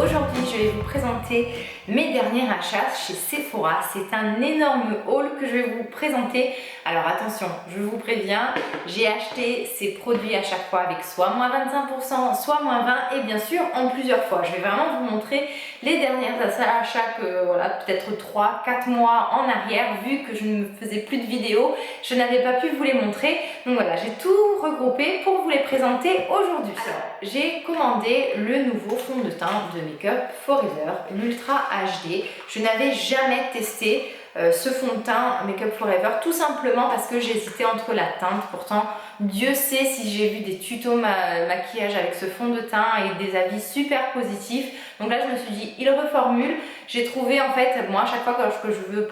Aujourd'hui je vais vous présenter mes derniers achats chez Sephora. C'est un énorme haul que je vais vous présenter. Alors attention, je vous préviens, j'ai acheté ces produits à chaque fois avec soit moins 25%, soit moins 20% et bien sûr en plusieurs fois. Je vais vraiment vous montrer les derniers achats que voilà, peut-être 3-4 mois en arrière, vu que je ne faisais plus de vidéos, je n'avais pas pu vous les montrer. Donc voilà, j'ai tout regroupé pour vous les présenter aujourd'hui. Alors, j'ai commandé le nouveau fond de teint de Make Up For Ever, l'Ultra HD. Je n'avais jamais testé ce fond de teint Make Up For Ever, tout simplement parce que j'hésitais entre la teinte. Pourtant, Dieu sait si j'ai vu des tutos maquillage avec ce fond de teint et des avis super positifs. Donc là, je me suis dit, il reformule. J'ai trouvé en fait, moi, à chaque fois que je veux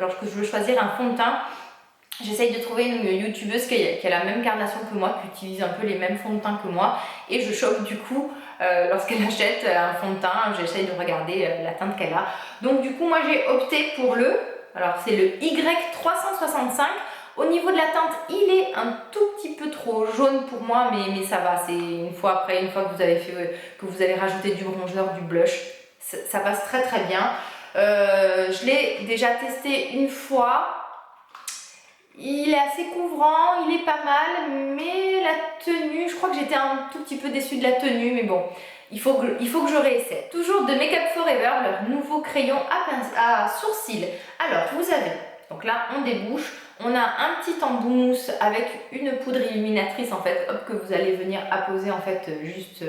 lorsque je veux choisir un fond de teint, j'essaye de trouver une youtubeuse qui a la même carnation que moi, qui utilise un peu les mêmes fonds de teint que moi, et je chope du coup lorsqu'elle achète un fond de teint, j'essaye de regarder la teinte qu'elle a. Donc du coup moi j'ai opté pour alors c'est le Y365. Au niveau de la teinte, il est un tout petit peu trop jaune pour moi, mais ça va, c'est une fois que vous avez rajouté du bronzer, du blush, ça passe très très bien. Je l'ai déjà testé une fois. Il est assez couvrant, il est pas mal, mais la tenue, je crois que j'étais un tout petit peu déçue de la tenue, mais bon, il faut que je réessaie. Toujours de Make Up For Ever, leur nouveau crayon à sourcils. Alors, vous avez, donc là, on débouche, on a un petit embout mousse avec une poudre illuminatrice, en fait, hop, que vous allez venir apposer, en fait, juste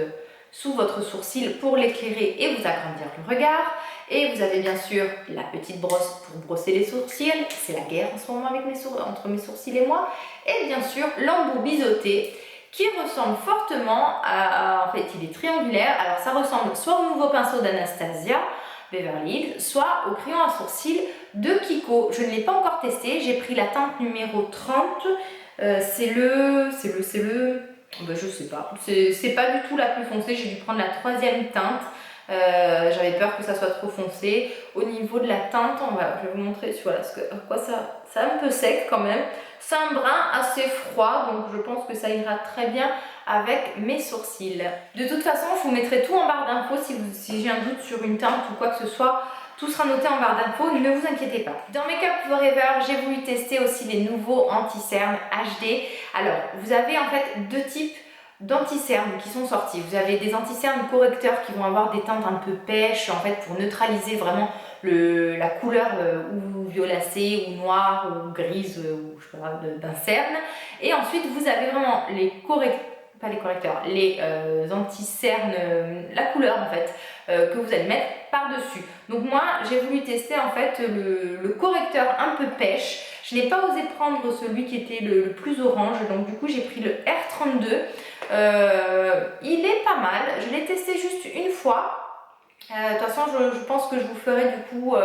sous votre sourcil pour l'éclairer et vous agrandir le regard. Et vous avez bien sûr la petite brosse pour brosser les sourcils, c'est la guerre en ce moment avec entre mes sourcils et moi. Et bien sûr l'embout biseauté qui ressemble fortement en fait il est triangulaire, alors ça ressemble soit au nouveau pinceau d'Anastasia Beverly Hills, soit au crayon à sourcils de Kiko. Je ne l'ai pas encore testé, j'ai pris la teinte numéro 30, c'est le ben, je sais pas, c'est pas du tout la plus foncée, j'ai dû prendre la troisième teinte. J'avais peur que ça soit trop foncé. Au niveau de la teinte, je vais vous montrer voilà, c'est un peu sec quand même. C'est un brun assez froid, donc je pense que ça ira très bien avec mes sourcils. De toute façon, je vous mettrai tout en barre d'infos si j'ai un doute sur une teinte ou quoi que ce soit. Tout sera noté en barre d'infos, ne vous inquiétez pas. Dans Make Up For Ever, j'ai voulu tester aussi les nouveaux anti-cernes HD. Alors, vous avez en fait deux types d'anti-cernes qui sont sortis. Vous avez des anti-cernes correcteurs qui vont avoir des teintes un peu pêches, en fait, pour neutraliser vraiment la couleur ou violacée ou noire ou grise ou je sais pas d'un cerne. Et ensuite vous avez vraiment les correcteurs, les anti-cernes, la couleur en fait que vous allez mettre par dessus. Donc moi j'ai voulu tester en fait le correcteur un peu pêche. Je n'ai pas osé prendre celui qui était le plus orange, donc du coup j'ai pris le R32. Il est pas mal, je l'ai testé juste une fois. De toute façon je pense que je vous ferai du coup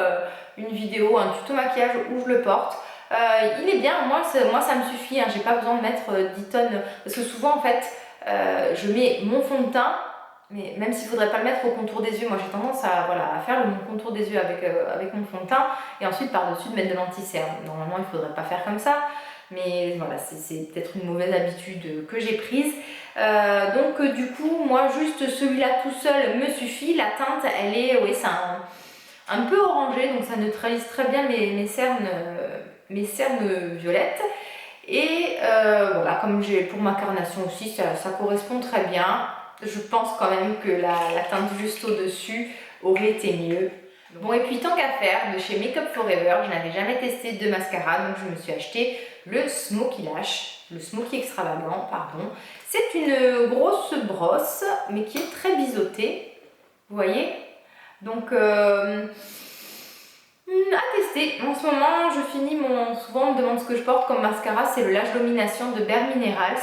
une vidéo, un tuto maquillage où je le porte. Il est bien, moi ça me suffit, hein, j'ai pas besoin de mettre 10 tonnes, parce que souvent en fait je mets mon fond de teint, mais même s'il ne faudrait pas le mettre au contour des yeux, moi j'ai tendance à faire mon contour des yeux avec mon fond de teint et ensuite par dessus de mettre de l'anti-cerne. Normalement il ne faudrait pas faire comme ça, mais voilà, c'est peut-être une mauvaise habitude que j'ai prise. Donc du coup moi juste celui-là tout seul me suffit. La teinte elle est, oui, c'est un peu orangé, donc ça neutralise très bien mes cernes violettes. Et voilà, comme j'ai pour ma carnation aussi, ça correspond très bien. Je pense quand même que la teinte juste au-dessus aurait été mieux. Bon, et puis tant qu'à faire, de chez Make Up For Ever, je n'avais jamais testé de mascara, donc je me suis acheté le Smoky Lash, le Smoky Extravagant, pardon. C'est une grosse brosse, mais qui est très biseautée, vous voyez. Donc, à tester. En ce moment, je finis souvent on me demande ce que je porte comme mascara, c'est le Lash Domination de Bare Minerals.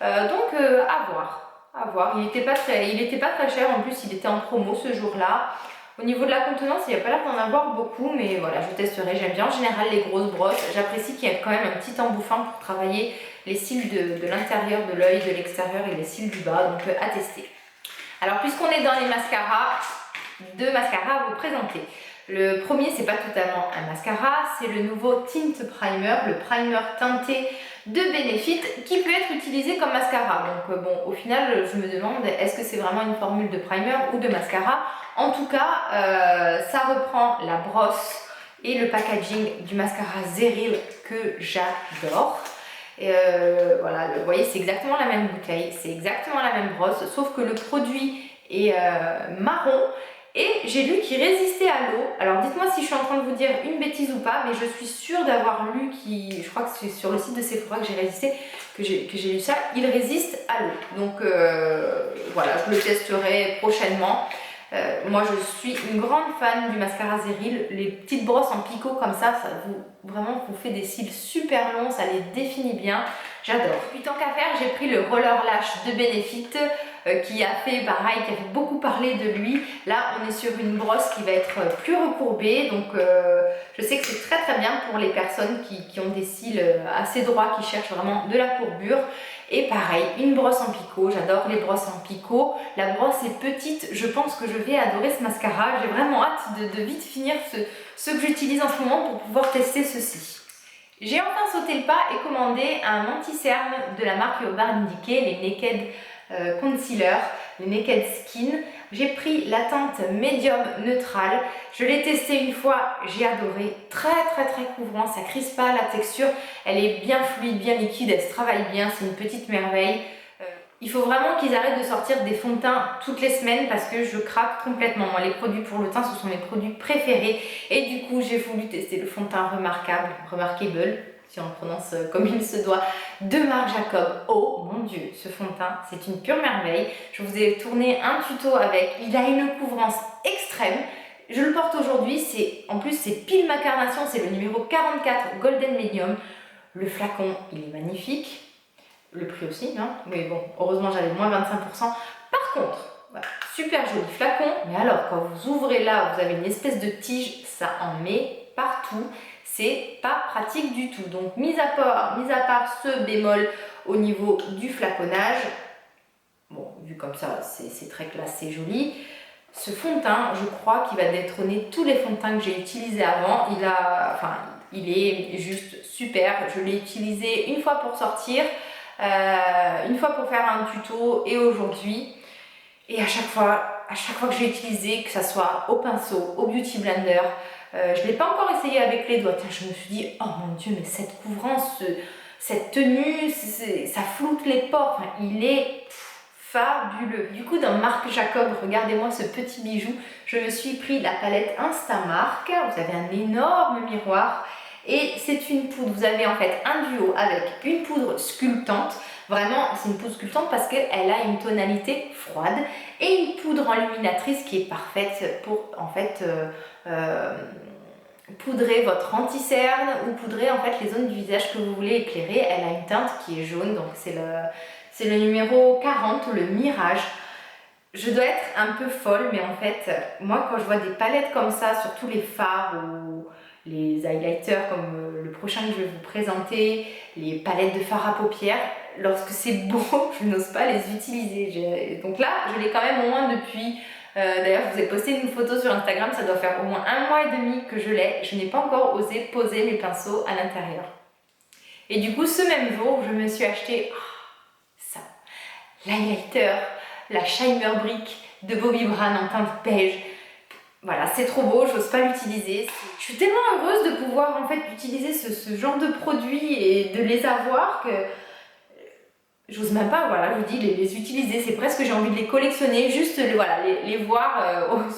Donc, à voir. À voir. Il était pas très cher, en plus il était en promo ce jour-là. Au niveau de la contenance, il n'y a pas l'air d'en avoir beaucoup, mais voilà, je testerai. J'aime bien en général les grosses brosses. J'apprécie qu'il y ait quand même un petit embouffant pour travailler les cils de l'intérieur de l'œil, de l'extérieur et les cils du bas, donc à tester. Alors puisqu'on est dans les mascaras, deux mascaras à vous présenter. Le premier, c'est pas totalement un mascara, c'est le nouveau Tint Primer, le primer teinté de Benefit qui peut être utilisé comme mascara. Donc bon, au final, je me demande est-ce que c'est vraiment une formule de primer ou de mascara. En tout cas, ça reprend la brosse et le packaging du mascara Zeril que j'adore. Et voilà, vous voyez, c'est exactement la même bouteille, c'est exactement la même brosse, sauf que le produit est marron. Et j'ai lu qu'il résistait à l'eau. Alors dites-moi si je suis en train de vous dire une bêtise ou pas, mais je suis sûre d'avoir lu, je crois que c'est sur le site de Sephora que j'ai résisté, que j'ai lu ça, il résiste à l'eau. Donc voilà, je le testerai prochainement. Moi je suis une grande fan du mascara Zeril, les petites brosses en picot comme ça vraiment vous fait des cils super longs, ça les définit bien, j'adore. Puis tant qu'à faire, j'ai pris le Roller Lash de Benefit qui a fait pareil, qui a fait beaucoup parler de lui. Là on est sur une brosse qui va être plus recourbée, donc je sais que c'est très bien pour les personnes qui ont des cils assez droits, qui cherchent vraiment de la courbure. Et pareil, une brosse en picot, j'adore les brosses en picot. La brosse est petite, je pense que je vais adorer ce mascara. J'ai vraiment hâte de vite finir ce que j'utilise en ce moment pour pouvoir tester ceci. J'ai enfin sauté le pas et commandé un anti-cerne de la marque Urban Decay, les Naked Concealer, les Naked Skin. J'ai pris la teinte médium neutrale. Je l'ai testé une fois, j'ai adoré. Très couvrant, ça crispe pas la texture. Elle est bien fluide, bien liquide, elle se travaille bien, c'est une petite merveille. Il faut vraiment qu'ils arrêtent de sortir des fonds de teint toutes les semaines parce que je craque complètement. Moi, les produits pour le teint, ce sont mes produits préférés. Et du coup, j'ai voulu tester le fond de teint Remarkable, si on le prononce comme il se doit, de Marc Jacob. Oh mon Dieu, ce fond de teint, c'est une pure merveille. Je vous ai tourné un tuto avec. Il a une couvrance extrême. Je le porte aujourd'hui. En plus, c'est pile ma carnation. C'est le numéro 44 Golden Medium. Le flacon, il est magnifique. Le prix aussi, hein, mais bon, heureusement j'avais moins 25%. Par contre, voilà, super joli flacon, mais alors quand vous ouvrez là, vous avez une espèce de tige, ça en met partout, c'est pas pratique du tout. Donc mis à part ce bémol au niveau du flaconnage, bon, vu comme ça, c'est très classe, c'est joli. Ce fond de teint, je crois qu'il va détrôner tous les fonds de teint que j'ai utilisés avant. Il est juste super. Je l'ai utilisé une fois pour sortir, une fois pour faire un tuto et aujourd'hui. Et à chaque fois que j'ai utilisé, que ça soit au pinceau, au beauty blender, je ne l'ai pas encore essayé avec les doigts. Je me suis dit, oh mon Dieu, mais cette couvrance, cette tenue, ça floute les pores. Enfin, il est fabuleux. Du coup, dans Marc Jacob, regardez-moi ce petit bijou. Je me suis pris la palette Instamark. Vous avez un énorme miroir. Et c'est une poudre, vous avez en fait un duo avec une poudre sculptante. Vraiment, c'est une poudre sculptante parce qu'elle a une tonalité froide. Et une poudre enluminatrice qui est parfaite pour en fait poudrer votre anti-cerne ou poudrer en fait les zones du visage que vous voulez éclairer. Elle a une teinte qui est jaune, donc c'est le numéro 40, le Mirage. Je dois être un peu folle, mais en fait, moi quand je vois des palettes comme ça, surtout les fards ou les highlighters comme le prochain que je vais vous présenter, les palettes de fard à paupières, lorsque c'est beau, je n'ose pas les utiliser. Donc là, je l'ai quand même au moins depuis... D'ailleurs, je vous ai posté une photo sur Instagram, ça doit faire au moins 1 mois et demi que je l'ai. Je n'ai pas encore osé poser mes pinceaux à l'intérieur. Et du coup, ce même jour, je me suis acheté ça, l'highlighter, la Shimmer Brick de Bobbi Brown en teinte beige. Voilà, c'est trop beau, j'ose pas l'utiliser. Je suis tellement heureuse de pouvoir en fait utiliser ce genre de produits et de les avoir que j'ose même pas, voilà, je vous dis, les utiliser. C'est presque j'ai envie de les collectionner, juste les voir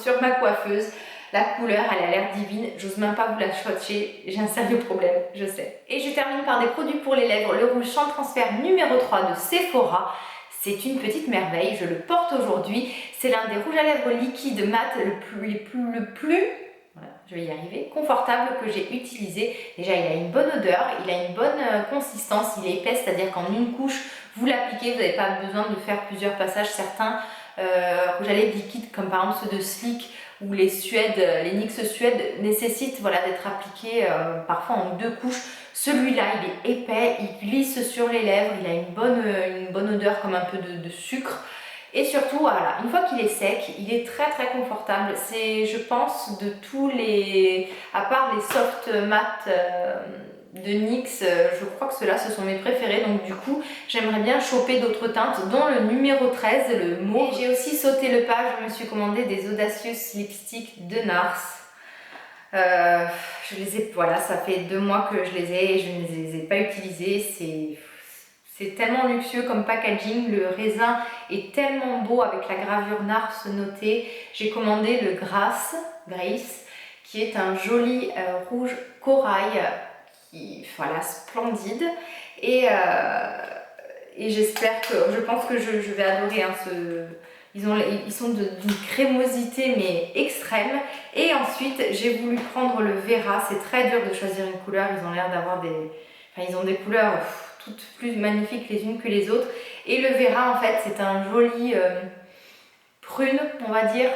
sur ma coiffeuse. La couleur, elle a l'air divine. J'ose même pas vous la swatcher. J'ai un sérieux problème, je sais. Et je termine par des produits pour les lèvres. Le rouge sans transfert numéro 3 de Sephora. C'est une petite merveille, je le porte aujourd'hui. C'est l'un des rouges à lèvres liquides mat le plus voilà, je vais y arriver, confortable que j'ai utilisé. Déjà, il a une bonne odeur, il a une bonne consistance, il est épais, c'est-à-dire qu'en une couche, vous l'appliquez, vous n'avez pas besoin de faire plusieurs passages. Certains rouges à lèvres liquides, comme par exemple ceux de Sleek ou les NYX Suède, nécessitent d'être appliqués parfois en 2 couches. Celui-là, il est épais, il glisse sur les lèvres, il a une bonne odeur comme un peu de sucre. Et surtout, voilà, une fois qu'il est sec, il est très très confortable. C'est, je pense, de tous les, à part les soft matte de NYX, je crois que ceux-là ce sont mes préférés, donc du coup j'aimerais bien choper d'autres teintes dont le numéro 13, le mauve. J'ai aussi sauté le pas, je me suis commandé des Audacious Lipstick de NARS. Je les ai, voilà, ça fait 2 mois que je les ai et je ne les ai pas utilisés. C'est tellement luxueux comme packaging, le raisin est tellement beau avec la gravure NARS notée. J'ai commandé le Grace, qui est un joli rouge corail, voilà, splendide. Et j'espère que, je pense que je vais adorer hein, ils sont d'une crémosité mais extrême. Et ensuite j'ai voulu prendre le Vera, c'est très dur de choisir une couleur, ils ont l'air d'avoir des... Enfin, ils ont des couleurs toutes plus magnifiques les unes que les autres. Et le Vera en fait c'est un joli prune on va dire.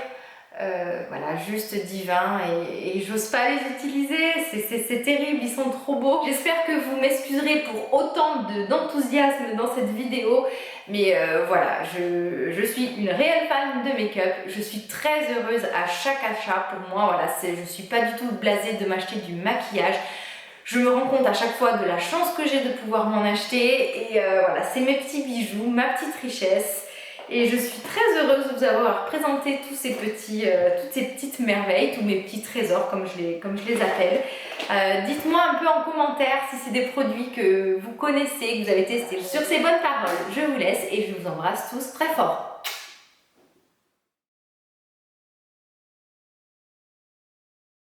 Voilà, juste divin et j'ose pas les utiliser, c'est terrible, ils sont trop beaux. J'espère que vous m'excuserez pour autant d'enthousiasme dans cette vidéo, mais voilà, je suis une réelle fan de make-up, je suis très heureuse à chaque achat. Pour moi, voilà, je suis pas du tout blasée de m'acheter du maquillage. Je me rends compte à chaque fois de la chance que j'ai de pouvoir m'en acheter et voilà, c'est mes petits bijoux, ma petite richesse. Et je suis très heureuse de vous avoir présenté tous ces petits, toutes ces petites merveilles, tous mes petits trésors comme je les appelle. Dites-moi un peu en commentaire si c'est des produits que vous connaissez, que vous avez testés. Sur ces bonnes paroles, je vous laisse et je vous embrasse tous très fort.